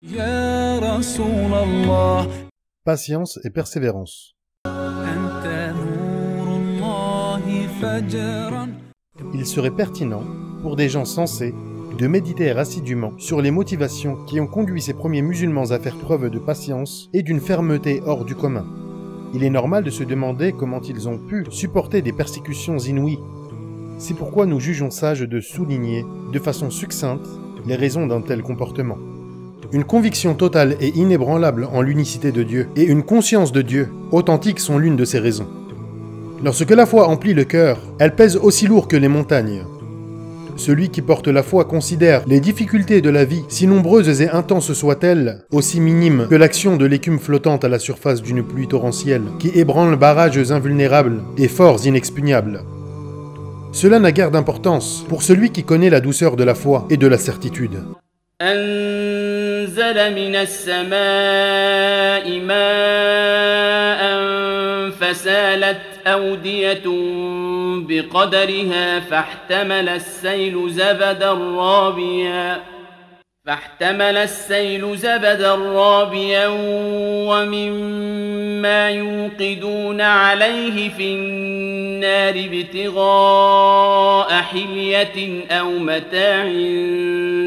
Ya Rasulallah. Patience et persévérance. Il serait pertinent, pour des gens sensés, de méditer assidûment sur les motivations qui ont conduit ces premiers musulmans à faire preuve de patience et d'une fermeté hors du commun. Il est normal de se demander comment ils ont pu supporter des persécutions inouïes. C'est pourquoi nous jugeons sage de souligner, de façon succincte, les raisons d'un tel comportement. Une conviction totale et inébranlable en l'unicité de Dieu et une conscience de Dieu authentique sont l'une de ces raisons. Lorsque la foi emplit le cœur, elle pèse aussi lourd que les montagnes. Celui qui porte la foi considère les difficultés de la vie, si nombreuses et intenses soient-elles, aussi minimes que l'action de l'écume flottante à la surface d'une pluie torrentielle, qui ébranle barrages invulnérables et forts inexpugnables. Cela n'a guère d'importance pour celui qui connaît la douceur de la foi et de la certitude. أنزل من السماء ماء فسالت أودية بقدرها فاحتمل السيل زبدا رابيا ومما يوقدون عليه في النار ابتغاء حلية أو متاع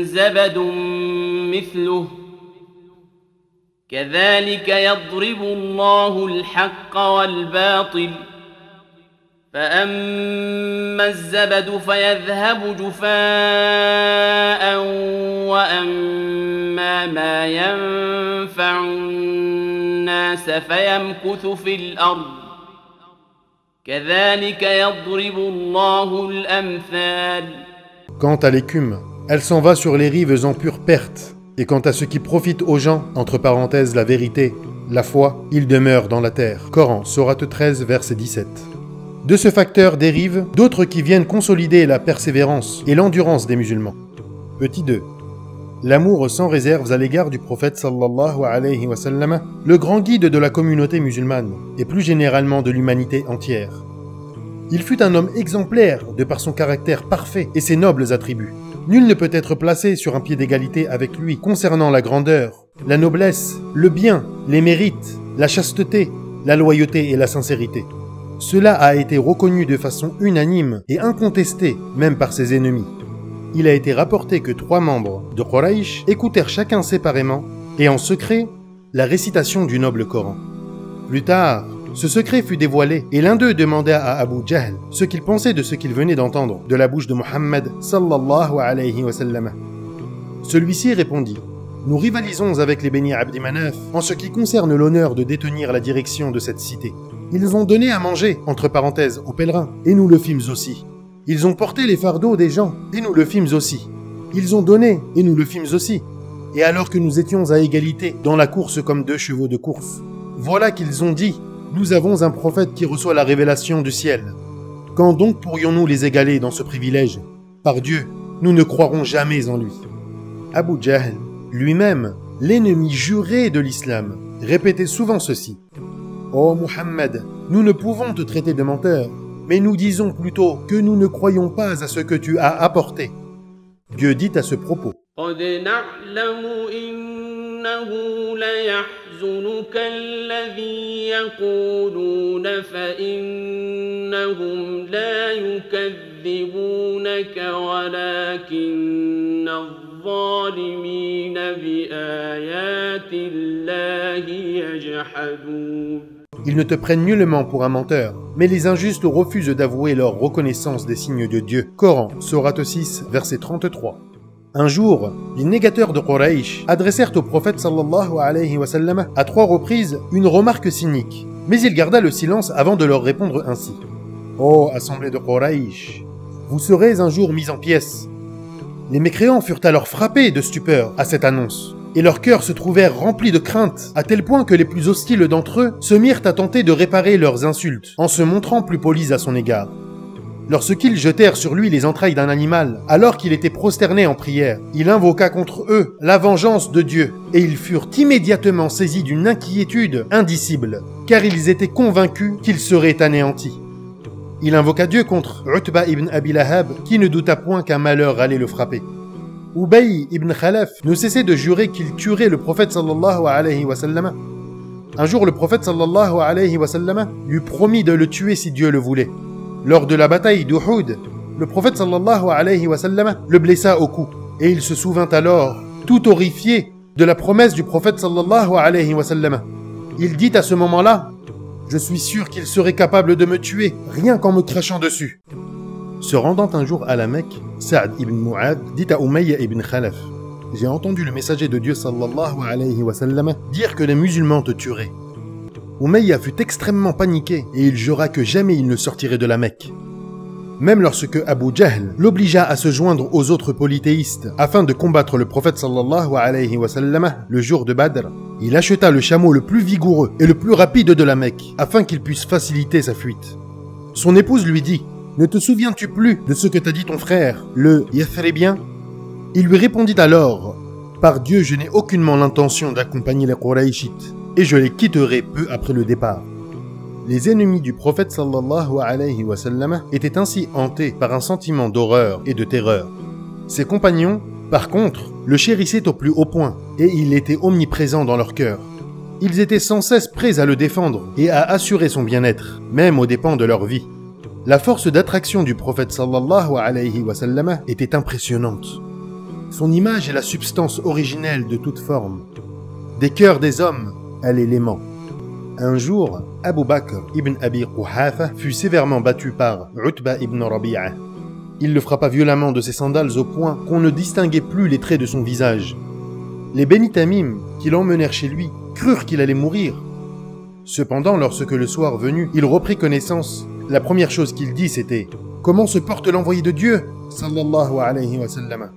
زبد مثله كذلك يضرب الله الحق والباطل فأما الزبد فيذهب جفاء وأما ما ينفع الناس فيمكث في الأرض كذلك يضرب الله الأمثال. Quant à l'écume, elle s'en va sur les rives en pure perte. Et quant à ce qui profite aux gens, entre parenthèses la vérité, la foi, il demeure dans la terre. Coran, sourate 13, verset 17. De ce facteur dérivent d'autres qui viennent consolider la persévérance et l'endurance des musulmans. Petit 2. L'amour sans réserve à l'égard du prophète sallallahu alayhi wa sallam, le grand guide de la communauté musulmane, et plus généralement de l'humanité entière. Il fut un homme exemplaire de par son caractère parfait et ses nobles attributs. Nul ne peut être placé sur un pied d'égalité avec lui concernant la grandeur, la noblesse, le bien, les mérites, la chasteté, la loyauté et la sincérité. Cela a été reconnu de façon unanime et incontestée, même par ses ennemis. Il a été rapporté que 3 membres de Quraysh écoutèrent chacun séparément et en secret la récitation du noble Coran. Plus tard, ce secret fut dévoilé et l'un d'eux demanda à Abu Jahl ce qu'il pensait de ce qu'il venait d'entendre de la bouche de Muhammad sallallahu alayhi wa sallam. Celui-ci répondit: Nous rivalisons avec les Beni Abdi Manaf en ce qui concerne l'honneur de détenir la direction de cette cité. Ils ont donné à manger, entre parenthèses, aux pèlerins, et nous le fîmes aussi. Ils ont porté les fardeaux des gens, et nous le fîmes aussi. Ils ont donné, et nous le fîmes aussi. Et alors que nous étions à égalité dans la course comme 2 chevaux de course, voilà qu'ils ont dit: Nous avons un prophète qui reçoit la révélation du ciel. Quand donc pourrions-nous les égaler dans ce privilège? Par Dieu, nous ne croirons jamais en lui. Abu Jahl, lui-même, l'ennemi juré de l'islam, répétait souvent ceci: Ô Muhammad, nous ne pouvons te traiter de menteur, mais nous disons plutôt que nous ne croyons pas à ce que tu as apporté. Dieu dit à ce propos: إنه ليحزنك الذي يقولون فإنهم لا يكذبونك ولكن الظالمين بآيات الله يجحدون. Ils ne te prennent nullement pour un menteur, mais les injustes refusent d'avouer leur reconnaissance des signes de Dieu. Coran, sourate 6, verset 33. Un jour, les négateurs de Quraysh adressèrent au prophète sallallahu alayhi wa sallam à 3 reprises une remarque cynique, mais il garda le silence avant de leur répondre ainsi: Ô assemblée de Quraysh, vous serez un jour mis en pièces. Les mécréants furent alors frappés de stupeur à cette annonce, et leurs cœurs se trouvèrent remplis de crainte, à tel point que les plus hostiles d'entre eux se mirent à tenter de réparer leurs insultes, en se montrant plus polis à son égard. Lorsqu'ils jetèrent sur lui les entrailles d'un animal, alors qu'il était prosterné en prière, il invoqua contre eux la vengeance de Dieu, et ils furent immédiatement saisis d'une inquiétude indicible, car ils étaient convaincus qu'ils seraient anéantis. Il invoqua Dieu contre Utba ibn Abi Lahab, qui ne douta point qu'un malheur allait le frapper. Ubay ibn Khalaf ne cessait de jurer qu'il tuerait le prophète sallallahu alayhi wa sallam. Un jour, le prophète sallallahu alayhi wa sallam lui promit de le tuer si Dieu le voulait. Lors de la bataille d'Uhud, le prophète sallallahu alayhi wa sallam le blessa au cou. Et il se souvint alors, tout horrifié, de la promesse du prophète sallallahu alayhi wa sallam. Il dit à ce moment-là, « Je suis sûr qu'il serait capable de me tuer, rien qu'en me crachant dessus. » Se rendant un jour à la Mecque, Sa'd ibn Mu'adh dit à Umayya ibn Khalaf, « J'ai entendu le messager de Dieu sallallahu alayhi wa sallam dire que les musulmans te tueraient. » Umayya fut extrêmement paniqué et il jura que jamais il ne sortirait de la Mecque. Même lorsque Abu Jahl l'obligea à se joindre aux autres polythéistes afin de combattre le prophète sallallahu alayhi wa sallam le jour de Badr, il acheta le chameau le plus vigoureux et le plus rapide de la Mecque afin qu'il puisse faciliter sa fuite. Son épouse lui dit, « Ne te souviens-tu plus de ce que t'a dit ton frère, le Yathribien ?» Il lui répondit alors, « Par Dieu, je n'ai aucunement l'intention d'accompagner les Qurayshites, et je les quitterai peu après le départ. » Les ennemis du prophète sallallahu alayhi wa sallam étaient ainsi hantés par un sentiment d'horreur et de terreur. Ses compagnons, par contre, le chérissaient au plus haut point, et il était omniprésent dans leur cœur. Ils étaient sans cesse prêts à le défendre et à assurer son bien-être, même aux dépens de leur vie. La force d'attraction du prophète sallallahu alayhi wa sallam était impressionnante. Son image est la substance originelle de toute forme. Des cœurs des hommes à l'élément. Un jour, Abu Bakr ibn Abi Quhafa fut sévèrement battu par Utba ibn Rabi'a. Il le frappa violemment de ses sandales au point qu'on ne distinguait plus les traits de son visage. Les Beni Tamim, qui l'emmenèrent chez lui, crurent qu'il allait mourir. Cependant, lorsque le soir venu, il reprit connaissance, la première chose qu'il dit c'était « Comment se porte l'envoyé de Dieu ?» sallallahu alayhi wa sallam.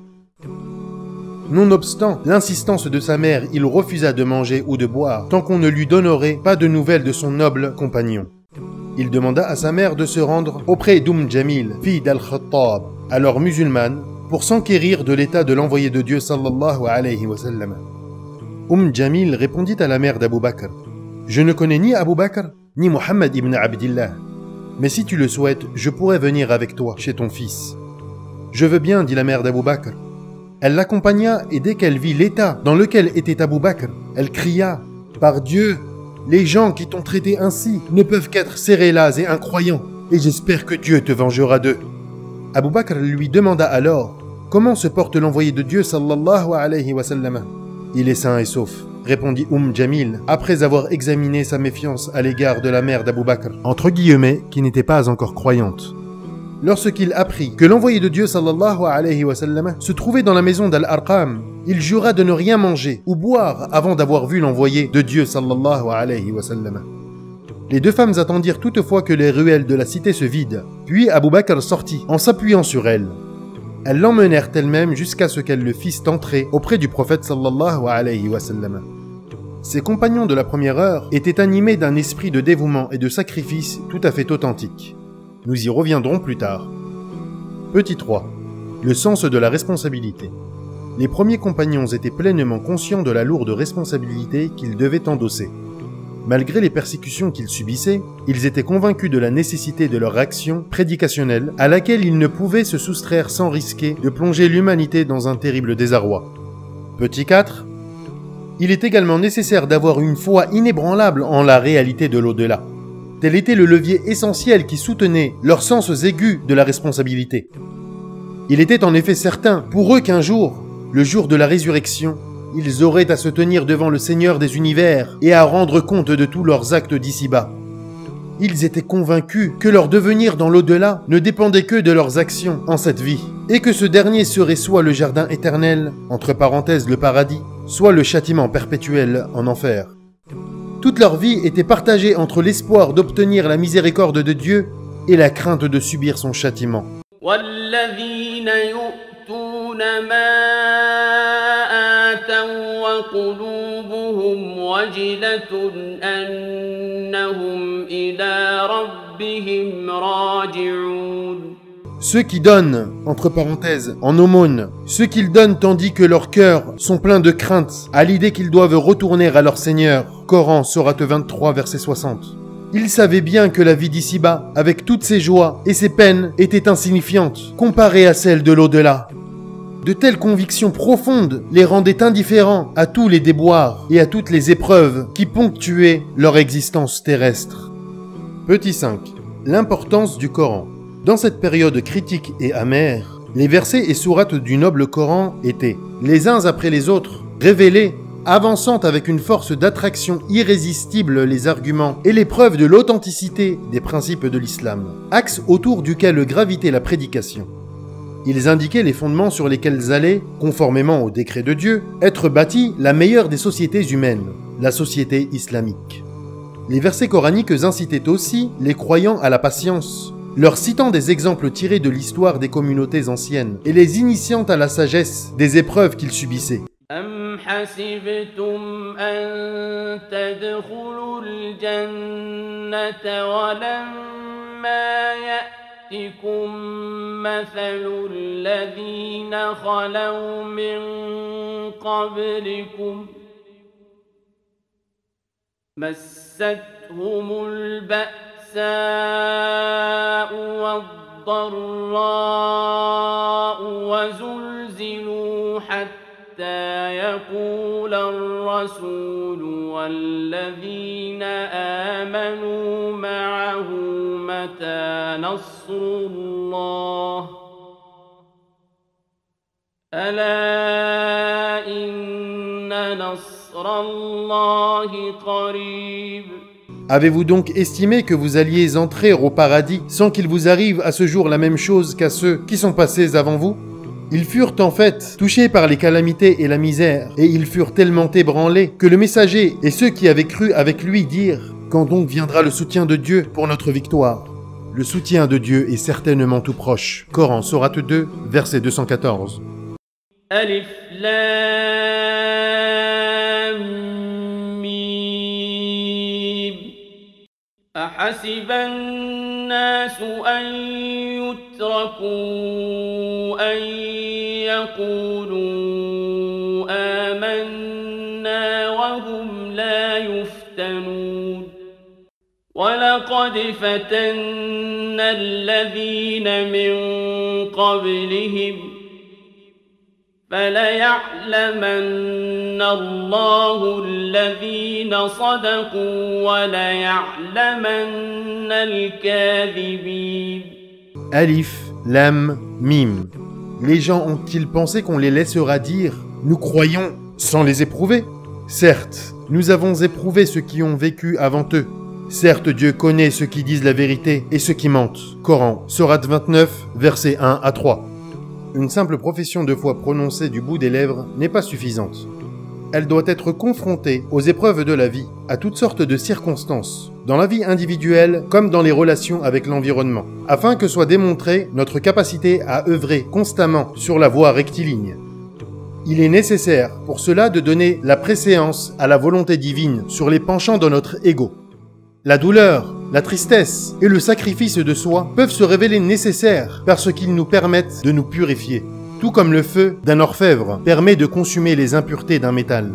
Nonobstant l'insistance de sa mère, il refusa de manger ou de boire tant qu'on ne lui donnerait pas de nouvelles de son noble compagnon. Il demanda à sa mère de se rendre auprès Jamil, fille d'Al-Khattab, alors musulmane, pour s'enquérir de l'état de l'envoyé de Dieu sallallahu alayhi wa sallam. Jamil répondit à la mère d'Abu Bakr, « Je ne connais ni Abu Bakr, ni Muhammad ibn Abdillah. Mais si tu le souhaites, je pourrais venir avec toi, chez ton fils. » « Je veux bien, dit la mère d'Abu Bakr. Elle l'accompagna et dès qu'elle vit l'état dans lequel était Abu Bakr, elle cria « Par Dieu, les gens qui t'ont traité ainsi ne peuvent qu'être cérélas et incroyants, et j'espère que Dieu te vengera d'eux. » Abu Bakr lui demanda alors « Comment se porte l'envoyé de Dieu sallallahu alayhi wa sallam ?»« Il est sain et sauf. » répondit Jamil, après avoir examiné sa méfiance à l'égard de la mère d'Abu Bakr, entre guillemets, qui n'était pas encore croyante. Lorsqu'il apprit que l'envoyé de Dieu sallallahu alayhi wa sallam se trouvait dans la maison d'Al-Arqam, il jura de ne rien manger ou boire avant d'avoir vu l'envoyé de Dieu sallallahu alayhi wa sallam. Les deux femmes attendirent toutefois que les ruelles de la cité se vident, puis Abu Bakr sortit en s'appuyant sur elles. Elles l'emmenèrent elles-mêmes jusqu'à ce qu'elles le fissent entrer auprès du prophète sallallahu alayhi wa sallam. Ses compagnons de la première heure étaient animés d'un esprit de dévouement et de sacrifice tout à fait authentique. Nous y reviendrons plus tard. Petit 3. Le sens de la responsabilité. Les premiers compagnons étaient pleinement conscients de la lourde responsabilité qu'ils devaient endosser. Malgré les persécutions qu'ils subissaient, ils étaient convaincus de la nécessité de leur action prédicationnelle à laquelle ils ne pouvaient se soustraire sans risquer de plonger l'humanité dans un terrible désarroi. Petit 4. Il est également nécessaire d'avoir une foi inébranlable en la réalité de l'au-delà. Tel était le levier essentiel qui soutenait leur sens aigu de la responsabilité. Il était en effet certain pour eux qu'un jour, le jour de la résurrection, ils auraient à se tenir devant le Seigneur des univers et à rendre compte de tous leurs actes d'ici-bas. Ils étaient convaincus que leur devenir dans l'au-delà ne dépendait que de leurs actions en cette vie, et que ce dernier serait soit le jardin éternel, entre parenthèses le paradis, soit le châtiment perpétuel en enfer. Toute leur vie était partagée entre l'espoir d'obtenir la miséricorde de Dieu et la crainte de subir son châtiment. والذين يؤتون ما آتوا وقلوبهم وجلة أنهم إلى ربهم راجعون. Ceux qui donnent, entre parenthèses, en aumône, ceux qu'ils donnent tandis que leurs cœurs sont pleins de crainte à l'idée qu'ils doivent retourner à leur Seigneur. Coran, Sourate 23, verset 60. Ils savaient bien que la vie d'ici-bas, avec toutes ses joies et ses peines, était insignifiante, comparée à celle de l'au-delà. De telles convictions profondes les rendaient indifférents à tous les déboires et à toutes les épreuves qui ponctuaient leur existence terrestre. Petit 5. L'importance du Coran. Dans cette période critique et amère, les versets et sourates du noble Coran étaient, les uns après les autres, révélés, avançant avec une force d'attraction irrésistible les arguments et les preuves de l'authenticité des principes de l'islam, axe autour duquel gravitait la prédication. Ils indiquaient les fondements sur lesquels allait, conformément au décret de Dieu, être bâtie la meilleure des sociétés humaines, la société islamique. Les versets coraniques incitaient aussi les croyants à la patience, leur citant des exemples tirés de l'histoire des communautés anciennes et les initiant à la sagesse des épreuves qu'ils subissaient. أم حسبتم أن تدخلوا الجنة ولما يأتكم مثل الذين خلوا من قبلكم مستهم البأساء والضراء وزلزلوا حتى يقول الرسول والذين آمنوا معه متى نصر الله ألا إن نصر الله قريب. Avez-vous donc estimé que vous alliez entrer au paradis sans qu'il vous arrive à ce jour la même chose qu'à ceux qui sont passés avant vous? Ils furent en fait touchés par les calamités et la misère, et ils furent tellement ébranlés que le messager et ceux qui avaient cru avec lui dirent « Quand donc viendra le soutien de Dieu pour notre victoire ?» Le soutien de Dieu est certainement tout proche. Coran, sourate 2, verset 214. Alif Lam Mim. أحسب الناس أن يتركوا أن يقولوا آمنا وهم لا يفتنون ولقد فتنا الذين من قبلهم فليعلمن الله الذين صدقوا وليعلمن الكاذبين. Alif, Lam, Mim. Les gens ont-ils pensé qu'on les laissera dire « Nous croyons » sans les éprouver? Certes, nous avons éprouvé ceux qui ont vécu avant eux. Certes, Dieu connaît ceux qui disent la vérité et ceux qui mentent. Coran, sourate 29, versets 1 à 3. Une simple profession de foi prononcée du bout des lèvres n'est pas suffisante. Elle doit être confrontée aux épreuves de la vie, à toutes sortes de circonstances, dans la vie individuelle comme dans les relations avec l'environnement, afin que soit démontrée notre capacité à œuvrer constamment sur la voie rectiligne. Il est nécessaire pour cela de donner la préséance à la volonté divine sur les penchants de notre ego. La douleur, la tristesse et le sacrifice de soi peuvent se révéler nécessaires parce qu'ils nous permettent de nous purifier, tout comme le feu d'un orfèvre permet de consumer les impuretés d'un métal.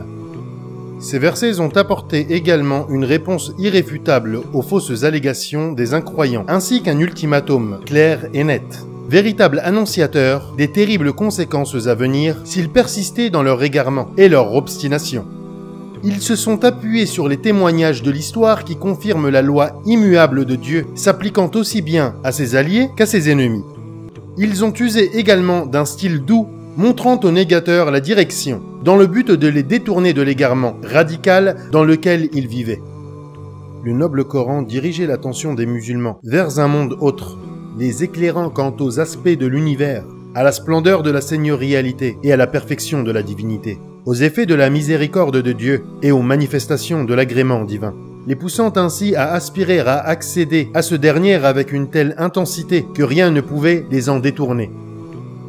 Ces versets ont apporté également une réponse irréfutable aux fausses allégations des incroyants, ainsi qu'un ultimatum clair et net, véritable annonciateur des terribles conséquences à venir s'ils persistaient dans leur égarement et leur obstination. Ils se sont appuyés sur les témoignages de l'histoire qui confirment la loi immuable de Dieu, s'appliquant aussi bien à ses alliés qu'à ses ennemis. Ils ont usé également d'un style doux, montrant aux négateurs la direction, dans le but de les détourner de l'égarement radical dans lequel ils vivaient. Le noble Coran dirigeait l'attention des musulmans vers un monde autre, les éclairant quant aux aspects de l'univers, à la splendeur de la seigneurialité et à la perfection de la divinité, aux effets de la miséricorde de Dieu et aux manifestations de l'agrément divin, les poussant ainsi à aspirer à accéder à ce dernier avec une telle intensité que rien ne pouvait les en détourner.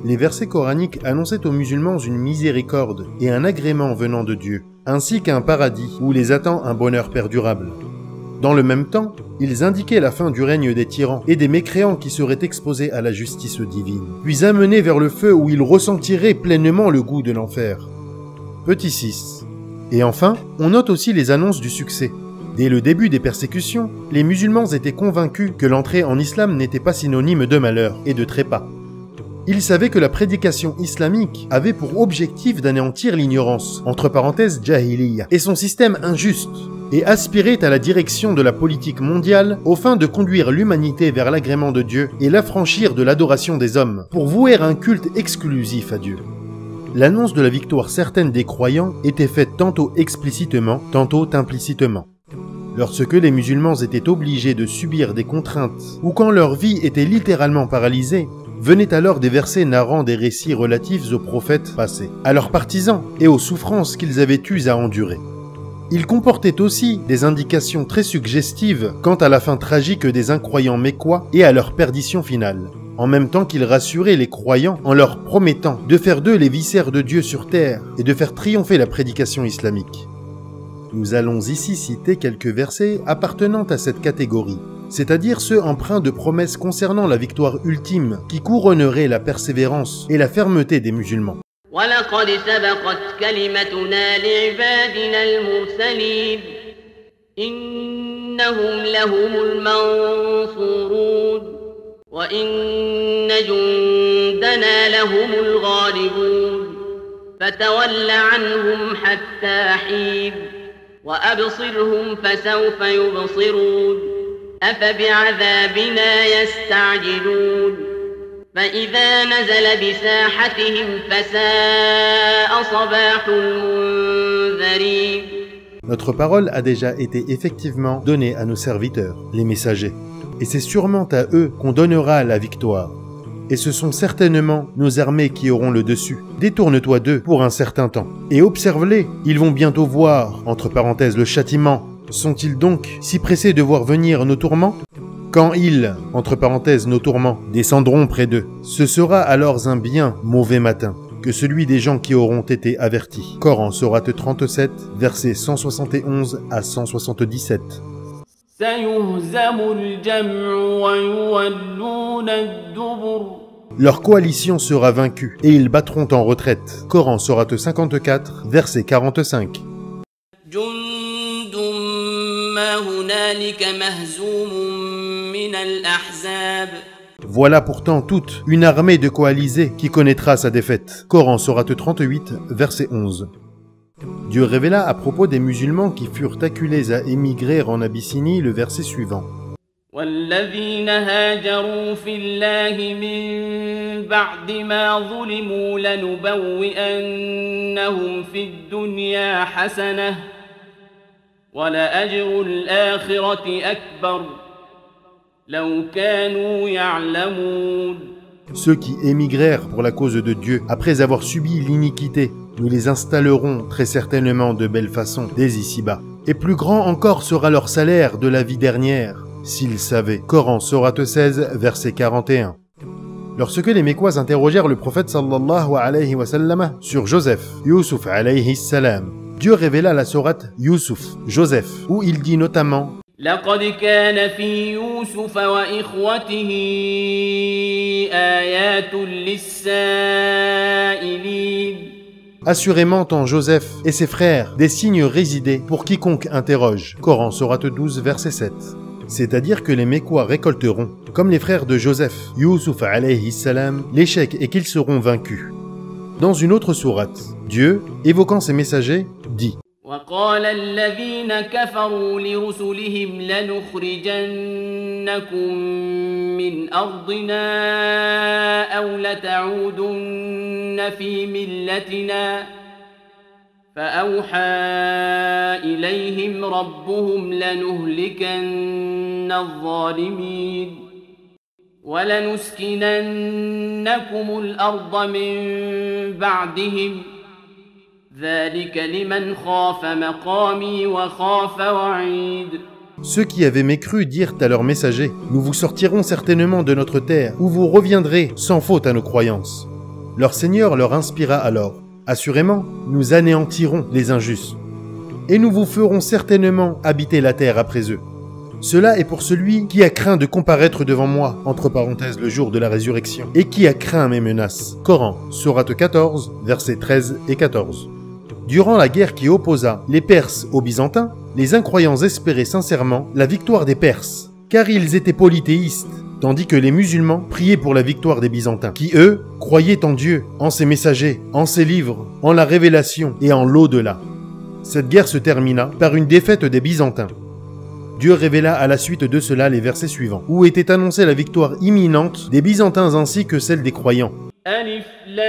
Les versets coraniques annonçaient aux musulmans une miséricorde et un agrément venant de Dieu, ainsi qu'un paradis où les attend un bonheur perdurable. Dans le même temps, ils indiquaient la fin du règne des tyrans et des mécréants qui seraient exposés à la justice divine, puis amenés vers le feu où ils ressentiraient pleinement le goût de l'enfer. Petit 6. Et enfin, on note aussi les annonces du succès. Dès le début des persécutions, les musulmans étaient convaincus que l'entrée en islam n'était pas synonyme de malheur et de trépas. Ils savaient que la prédication islamique avait pour objectif d'anéantir l'ignorance, entre parenthèses jahiliya, et son système injuste, et aspiraient à la direction de la politique mondiale aux fins de conduire l'humanité vers l'agrément de Dieu et l'affranchir de l'adoration des hommes, pour vouer un culte exclusif à Dieu. L'annonce de la victoire certaine des croyants était faite tantôt explicitement, tantôt implicitement. Lorsque les musulmans étaient obligés de subir des contraintes, ou quand leur vie était littéralement paralysée, venaient alors des versets narrant des récits relatifs aux prophètes passés, à leurs partisans et aux souffrances qu'ils avaient eues à endurer. Ils comportaient aussi des indications très suggestives quant à la fin tragique des incroyants mécois et à leur perdition finale, en même temps qu'ils rassuraient les croyants en leur promettant de faire d'eux les viscères de Dieu sur terre et de faire triompher la prédication islamique. Nous allons ici citer quelques versets appartenant à cette catégorie, c'est-à-dire ceux empreints de promesses concernant la victoire ultime qui couronnerait la persévérance et la fermeté des musulmans. وَلَقَدْ سَبَقَتْ كَلِمَتُنَا لِعِبَادِنَا الْمُرْسَلِينَ إِنَّهُمْ لَهُمُ الْمَنْصُورُونَ وَإِنَّ جُنْدَنَا لَهُمُ الْغَالِبُونَ فَتَوَلَّ عَنْهُمْ حَتَّى حِينٍ وَأَبْصِرْهُمْ فَسَوْفَ يُبْصِرُونَ أَفَبِعَذَابِنَا يَسْتَعْجِلُونَ فَإِذَا نَزَلَ بِسَاحَتِهِمْ فَسَاءَ صَبَاحُ الْمُنذَرِينَ. Notre parole a déjà été effectivement donnée à nos serviteurs, les messagers. Et c'est sûrement à eux qu'on donnera la victoire. Et ce sont certainement nos armées qui auront le dessus. Détourne-toi d'eux pour un certain temps. Et observe-les, ils vont bientôt voir, entre parenthèses, le châtiment. Sont-ils donc si pressés de voir venir nos tourments ? Quand ils, entre parenthèses, nos tourments, descendront près d'eux, ce sera alors un bien mauvais matin que celui des gens qui auront été avertis. Coran, sourate 37, versets 171 à 177. Leur coalition sera vaincue et ils battront en retraite. Coran, sourate 54, verset 45. Voilà pourtant toute une armée de coalisés qui connaîtra sa défaite. Coran, sourate 38, verset 11. Dieu révéla à propos des musulmans qui furent acculés à émigrer en Abyssinie le verset suivant. والذين هاجروا في الله من بعد ما ظلموا لنبوئنهم في الدنيا حسنة ولأجر الآخرة أكبر لو كانوا يعلمون. Ceux qui émigrèrent pour la cause de Dieu, après avoir subi l'iniquité, nous les installerons très certainement de belle façon dès ici-bas. Et plus grand encore sera leur salaire de la vie dernière, s'ils savaient. Coran, sourate 16, verset 41. Lorsque les Mécois interrogèrent le prophète sallallahu alayhi wa sallam sur Joseph, Yusuf alayhi salam, Dieu révéla la sourate Yusuf, Joseph, où il dit notamment لقد كان في يوسف وإخوته آيات للسائلين. Assurément en Joseph et ses frères, des signes résidaient pour quiconque interroge. Coran, sourate 12, verset 7. C'est-à-dire que les Mécois récolteront, comme les frères de Joseph, Yusuf alayhi salam, l'échec et qu'ils seront vaincus. Dans une autre sourate, Dieu, évoquant ses messagers, dit وقال الذين كفروا لرسلهم لنخرجنكم من أرضنا أو لتعودن في ملتنا فأوحى إليهم ربهم لنهلكن الظالمين ولنسكننكم الأرض من بعدهم ذلك لمن خاف مقامي وخاف وعيد. Ceux qui avaient mécru dirent à leurs messagers, nous vous sortirons certainement de notre terre, où vous reviendrez sans faute à nos croyances. Leur Seigneur leur inspira alors, assurément, nous anéantirons les injustes, et nous vous ferons certainement habiter la terre après eux. Cela est pour celui qui a craint de comparaître devant moi, entre parenthèses le jour de la résurrection, et qui a craint mes menaces. Coran, sourate 14, versets 13 et 14. Durant la guerre qui opposa les Perses aux Byzantins, les incroyants espéraient sincèrement la victoire des Perses, car ils étaient polythéistes tandis que les musulmans priaient pour la victoire des Byzantins, qui eux croyaient en Dieu, en ses messagers, en ses livres, en la révélation et en l'au-delà. Cette guerre se termina par une défaite des Byzantins. Dieu révéla à la suite de cela les versets suivants, où était annoncée la victoire imminente des Byzantins ainsi que celle des croyants. Alif Lam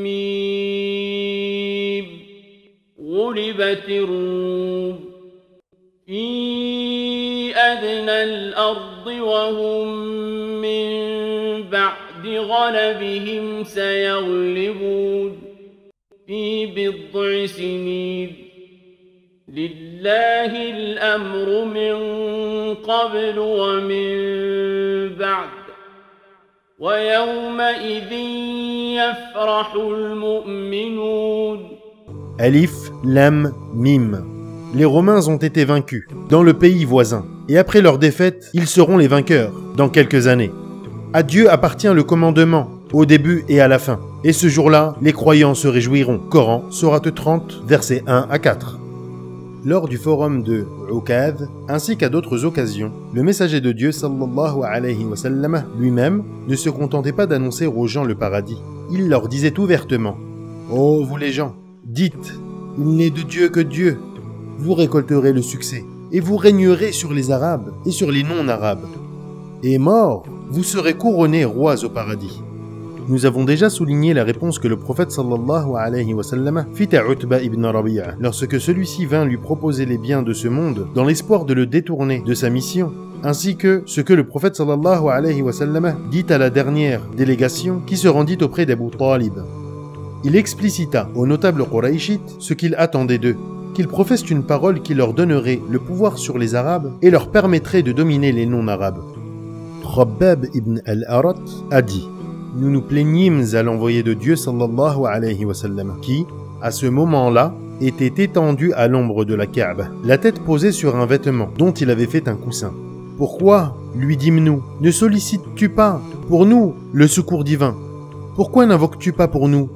Mim Ghulibatir Rum Fi adna al-ard wa hum min ba'di ghalabihim sayaghlibun Fi bid'i sinin لله الأمر من قبل ومن بعد ويومئذ يفرح المؤمنون Alif, Lam, Mim. Les Romains ont été vaincus dans le pays voisin, et après leur défaite, ils seront les vainqueurs dans quelques années. À Dieu appartient le commandement, au début et à la fin. Et ce jour-là, les croyants se réjouiront. Coran, Sourate 30, versets 1 à 4. Lors du forum de Uqad, ainsi qu'à d'autres occasions, le messager de Dieu sallallahu alayhi wa sallam lui-même ne se contentait pas d'annoncer aux gens le paradis. Il leur disait ouvertement « Oh vous les gens, dites, il n'est de Dieu que Dieu. Vous récolterez le succès, et vous régnerez sur les Arabes et sur les non-Arabes. Et mort, vous serez couronnés rois au paradis. » Nous avons déjà souligné la réponse que le prophète sallallahu alayhi wa sallam fit à Utba ibn Rabi'a lorsque celui-ci vint lui proposer les biens de ce monde dans l'espoir de le détourner de sa mission, ainsi que ce que le prophète sallallahu alayhi wa sallam dit à la dernière délégation qui se rendit auprès d'Abu Talib. Il explicita aux notables Qurayshites ce qu'il attendait d'eux, qu'ils professent une parole qui leur donnerait le pouvoir sur les Arabes et leur permettrait de dominer les non-Arabes. Khabbab ibn al-Arat a dit: nous nous plaignîmes à l'envoyé de Dieu sallallahu alayhi wa sallam, qui, à ce moment-là, était étendu à l'ombre de la Kaaba, la tête posée sur un vêtement dont il avait fait un coussin. Pourquoi, lui dîmes-nous, ne sollicites-tu pas, pour nous, le secours divin? Pourquoi n'invoques-tu pas pour nous?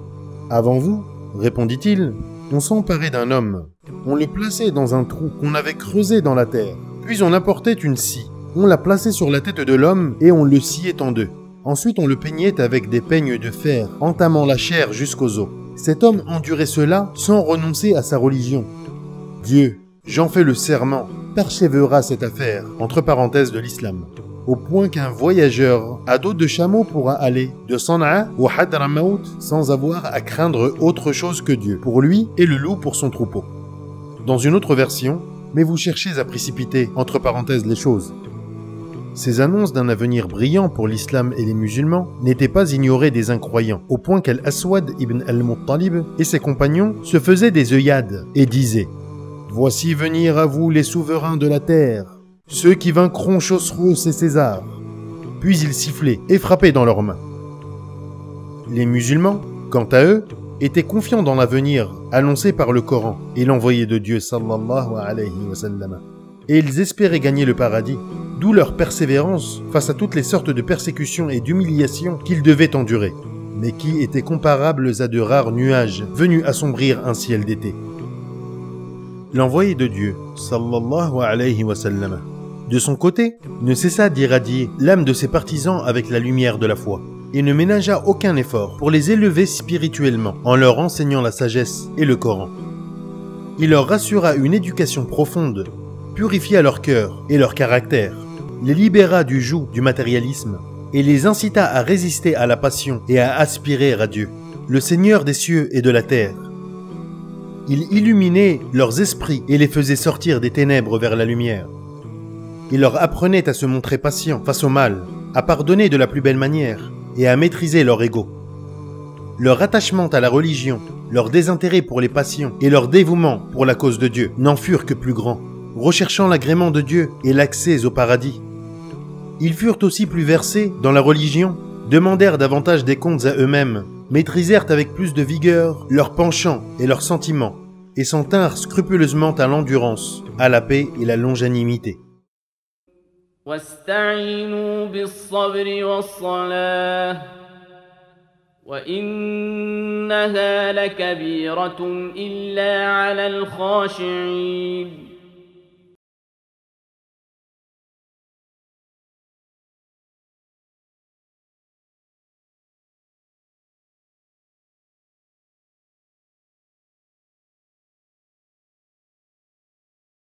Avant vous, répondit-il, on s'emparait d'un homme. On le plaçait dans un trou qu'on avait creusé dans la terre. Puis on apportait une scie. On la plaçait sur la tête de l'homme et on le sciait en deux. Ensuite, on le peignait avec des peignes de fer, entamant la chair jusqu'aux os. Cet homme endurait cela sans renoncer à sa religion. Dieu, j'en fais le serment, persévérera cette affaire, entre parenthèses de l'islam, au point qu'un voyageur à dos de chameau pourra aller de Sana'a au Hadramaut sans avoir à craindre autre chose que Dieu, pour lui et le loup pour son troupeau. Dans une autre version, mais vous cherchez à précipiter, entre parenthèses, les choses. Ces annonces d'un avenir brillant pour l'islam et les musulmans n'étaient pas ignorées des incroyants, au point qu'Al-Aswad ibn al-Muttalib et ses compagnons se faisaient des œillades et disaient « Voici venir à vous les souverains de la terre, ceux qui vaincront Chosroes et César. » Puis ils sifflaient et frappaient dans leurs mains. Les musulmans, quant à eux, étaient confiants dans l'avenir annoncé par le Coran et l'envoyé de Dieu sallallahu alayhi wa sallam. Et ils espéraient gagner le paradis, d'où leur persévérance face à toutes les sortes de persécutions et d'humiliations qu'ils devaient endurer, mais qui étaient comparables à de rares nuages venus assombrir un ciel d'été. L'envoyé de Dieu, sallallahu alayhi wa sallam, de son côté, ne cessa d'irradier l'âme de ses partisans avec la lumière de la foi, et ne ménagea aucun effort pour les élever spirituellement en leur enseignant la sagesse et le Coran. Il leur rassura une éducation profonde, purifia leur cœur et leur caractère, les libéra du joug du matérialisme et les incita à résister à la passion et à aspirer à Dieu, le Seigneur des cieux et de la terre. Il illuminait leurs esprits et les faisait sortir des ténèbres vers la lumière. Il leur apprenait à se montrer patients face au mal, à pardonner de la plus belle manière et à maîtriser leur ego. Leur attachement à la religion, leur désintérêt pour les passions et leur dévouement pour la cause de Dieu n'en furent que plus grands, recherchant l'agrément de Dieu et l'accès au paradis. Ils furent aussi plus versés dans la religion, demandèrent davantage des comptes à eux-mêmes, maîtrisèrent avec plus de vigueur leurs penchants et leurs sentiments, et s'en tinrent scrupuleusement à l'endurance, à la paix et la longanimité. واستعينوا بالصبر والصلاة وإنها لكبيرة إلا على الخاشعين